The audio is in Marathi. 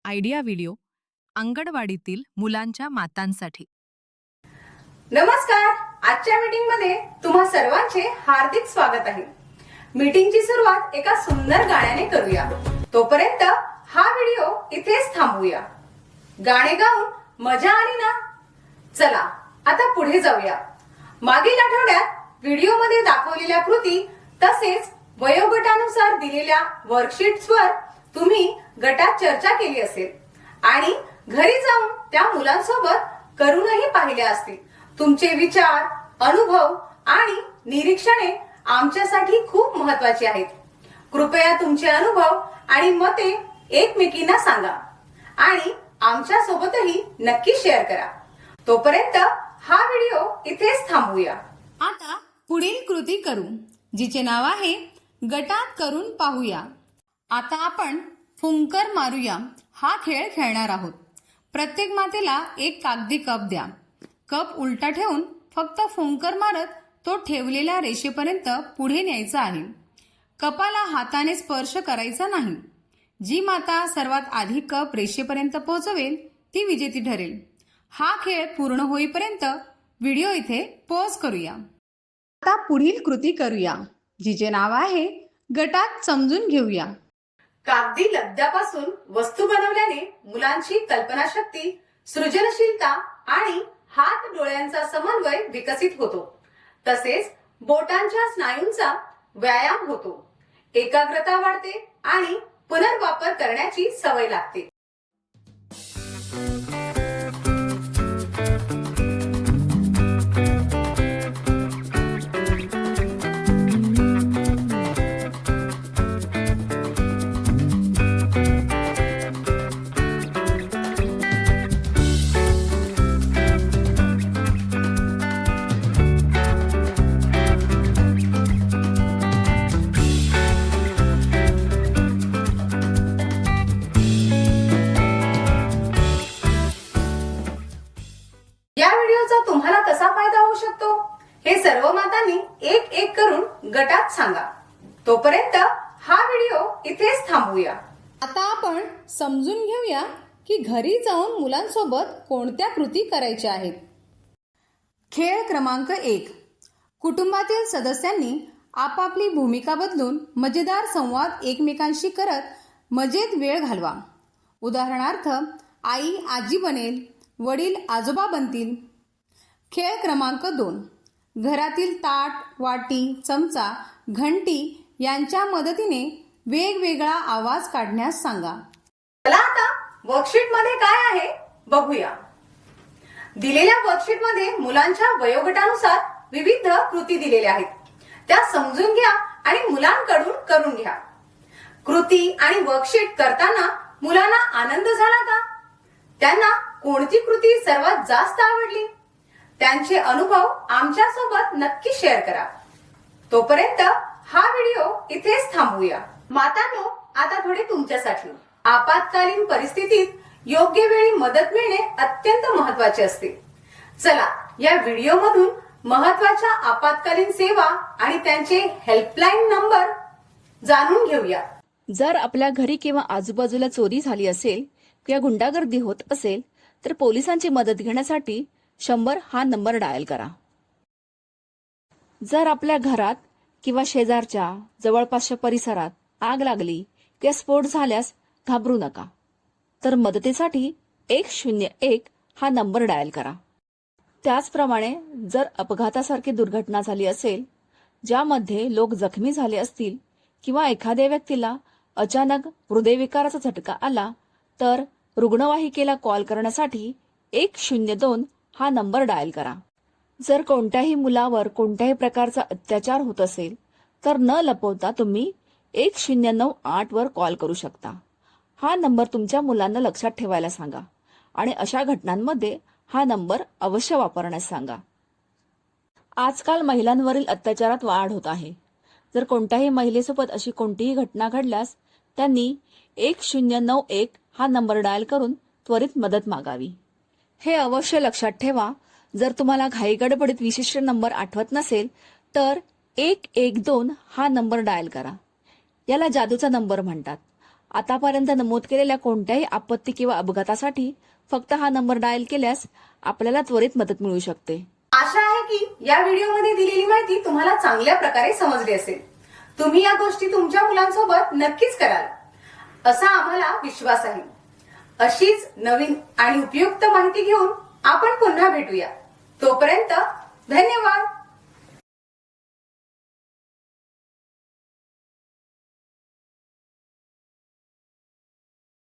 आयडिया व्हिडिओ अंगणवाडीतील मुलांच्या मातांसाठी. नमस्कार. आजच्या मीटिंग मध्ये तुम्हा सर्वांचे हार्दिक स्वागत आहे. मीटिंगची सुरुवात एका सुंदर गाण्याने करूया. तोपर्यंत हा व्हिडिओ इथेच थांबवूया. गाणे गाऊन मजा आली ना? चला आता पुढे जाऊया. मागील आठवड्यात व्हिडिओ मध्ये दाखवलेल्या कृती तसेच वयोगटानुसार दिलेल्या वर्कशीट्सवर तुम्ही गटात चर्चा केली असेल आणि घरी जाऊन त्या मुलांसोबत करूनही पाहिले असतील. तुमचे विचार, अनुभव आणि निरीक्षणे आमच्यासाठी खूप महत्त्वाची आहेत. कृपया तुमचे अनुभव आणि मते एकमेकींना सांगा आणि आमच्या सोबतही नक्की शेअर करा. तोपर्यंत हा व्हिडिओ इथेच थांबवूया. आता पुढील कृती करू, जिचे नाव आहे गटात करून पाहूया. आता आपण फुंकर मारूया हा खेळ खेळणार आहोत. प्रत्येक मातेला एक कागदी कप द्या. कप उलटा ठेवून फक्त फुंकर मारत तो ठेवलेल्या रेषेपर्यंत पुढे न्यायचा आहे. कपाला हाताने स्पर्श करायचा नाही. जी माता सर्वात आधी कप रेषेपर्यंत पोहोचवेल ती विजेती ठरेल. हा खेळ पूर्ण होईपर्यंत व्हिडिओ इथे पॉज करूया. आता पुढील कृती करूया, जिचे नाव आहे गटात समजून घेऊया. कागदी लगद्यापासून वस्तू बनवल्याने मुलांची कल्पनाशक्ती, सृजनशीलता आणि हात डोळ्यांचा समन्वय विकसित होतो. तसेच बोटांच्या स्नायूंचा व्यायाम होतो. एकाग्रता वाढते आणि पुनर्वापर करण्याची सवय लागते. या व्हिडिओचा तुम्हाला कसा फायदा होऊ शकतो हे सर्व मातांनी एक एक करून गटात सांगा. तोपर्यंत हा व्हिडिओ इथेच थांबवूया. आता आपण समजून घेऊया की घरी जाऊन मुलांसोबत कोणत्या कृती करायच्या आहेत. खेळ क्रमांक 1. कुटुंबातील सदस्यांनी आपापली भूमिका बदलून मजेदार संवाद एकमेकांशी करत मजेत वेळ घालवा. उदाहरणार्थ, आई आजी बनेल, वडील आजोबा बनतील. खेळ क्रमांक 2. घरातील ताट, वाटी, चमचा, घंटी यांच्या मदतीने वेगवेगळा आवाज काढण्यास सांगा. चला आता वर्कशीट मध्ये काय आहे बघूया. दिलेल्या वर्कशीट मध्ये मुलांच्या वयोगटानुसार विविध कृती दिलेल्या आहेत. त्या समजून घ्या आणि मुलांकडून करून घ्या. कृती आणि वर्कशीट करताना मुलांना आनंद झाला का? त्यांना कोणती कृती सर्वात जास्त आवडली? त्यांचे अनुभव आमच्या सोबत नक्की शेअर करा. तोपर्यंत हा व्हिडिओ इथेच थांबवूया. मातांनो, आता थोडे तुमच्यासाठी. आपत्कालीन परिस्थितीत योग्य वेळी मदत मिळणे अत्यंत महत्त्वाचे असते. चला या व्हिडिओ मधून महत्त्वाच्या आपत्कालीन सेवा आणि त्यांचे हेल्पलाईन नंबर जाणून घेऊया. जर आपल्या घरी किंवा आजूबाजूला चोरी झाली असेल किंवा गुंडागर्दी होत असेल तर पोलिसांची मदत घेण्यासाठी 100 हा नंबर डायल करा. जर आपल्या घरात किंवा शेजारच्या जवळपासच्या परिसरात आग लागली किंवा स्फोट झाल्यास घाबरू नका, तर मदतीसाठी 101 हा नंबर डायल करा. त्याचप्रमाणे जर अपघातासारखी दुर्घटना झाली असेल ज्यामध्ये लोक जखमी झाले असतील किंवा एखाद्या व्यक्तीला अचानक हृदयविकाराचा झटका आला तर रुग्णवाहिकेला कॉल करण्यासाठी 102 हा नंबर डायल करा. जर कोणत्याही मुलावर कोणत्याही प्रकारचा अत्याचार होत असेल तर न लपवता तुम्ही 1098 वर कॉल करू शकता. हा नंबर तुमच्या मुलांना लक्षात ठेवायला सांगा आणि अशा घटनांमध्ये हा नंबर अवश्य वापरण्यास सांगा. आजकाल महिलांवरील अत्याचारात वाढ होत आहे. जर कोणत्याही महिलेसोबत अशी कोणतीही घटना घडल्यास त्यांनी 1091 हा नंबर डायल करून त्वरित मदत मागावी. हे अवश्य लक्षात ठेवा. जर तुम्हाला घाईगडबडीत विशिष्ट नंबर आठवत नसेल तर 112 हा नंबर डायल करा. याला जादूचा नंबर म्हणतात आतापर्यंत नमूद केलेल्या कोणत्याही आपत्ती किंवा अपघातासाठी फक्त हा नंबर डायल केल्यास आपल्याला त्वरित मदत मिळू शकते. आशा आहे की या व्हिडिओमध्ये दिलेली माहिती तुम्हाला चांगल्या प्रकारे समजली असेल. तुम्ही या गोष्टी तुमच्या मुलांसोबत नक्कीच कराल असा आम्हाला विश्वास आहे. अशीच नवीन आणि उपयुक्त माहिती घेऊन आपण पुन्हा भेटूया. तोपर्यंत धन्यवाद.